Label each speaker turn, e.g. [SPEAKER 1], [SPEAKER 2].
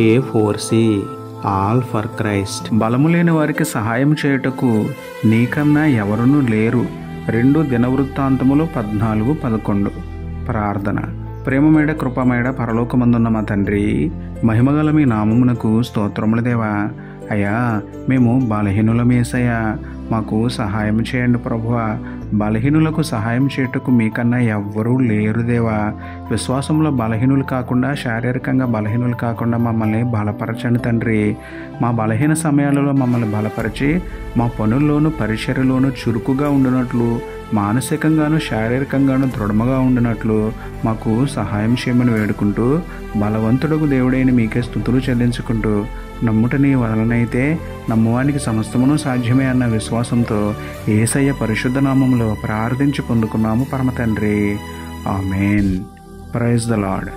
[SPEAKER 1] A4C all for Christ. బలము లేని వారికి సహాయం చేయుటకు నీకన్నా ఎవరునూ లేరు. 2 దినవృత్తాంతములు 14:11. ప్రార్థన. ప్రేమమేడ కృపమేడ పరలోకమందున్న మా తండ్రి, మహిమగల మీ నామమునకు స్తోత్రములు దేవా. అయ్యా, మేము బలహీనులమేసయ్యా, మాకు సహాయం చేయండి ప్రభువా. బలహీనులకు సహాయం చేయుటకు మీకన్నా ఎవ్వరూ లేరు దేవా. విశ్వాసంలో బలహీనులు కాకుండా, శారీరకంగా బలహీనులు కాకుండా మమ్మల్ని బలపరచండి తండ్రి. మా బలహీన సమయాలలో మమ్మల్ని బలపరిచి మా పనుల్లోనూ పరిచర్యలోనూ చురుకుగా ఉండినట్లు, మానసికంగాను శారీరకంగాను దృఢముగా ఉండినట్లు మాకు సహాయం చేయమని వేడుకుంటూ, బలవంతుడకు దేవుడైన మీకే స్తుతులు చెల్లించుకుంటూ, నమ్ముట నీ వలనైతే నమ్మువానికి సమస్తమును సాధ్యమే అన్న విశ్వాసంతో యేసయ్య పరిశుద్ధ నామములో ప్రార్థించి పొందుకున్నాము పరమ తండ్రి. ఆమేన్. Praise the lord.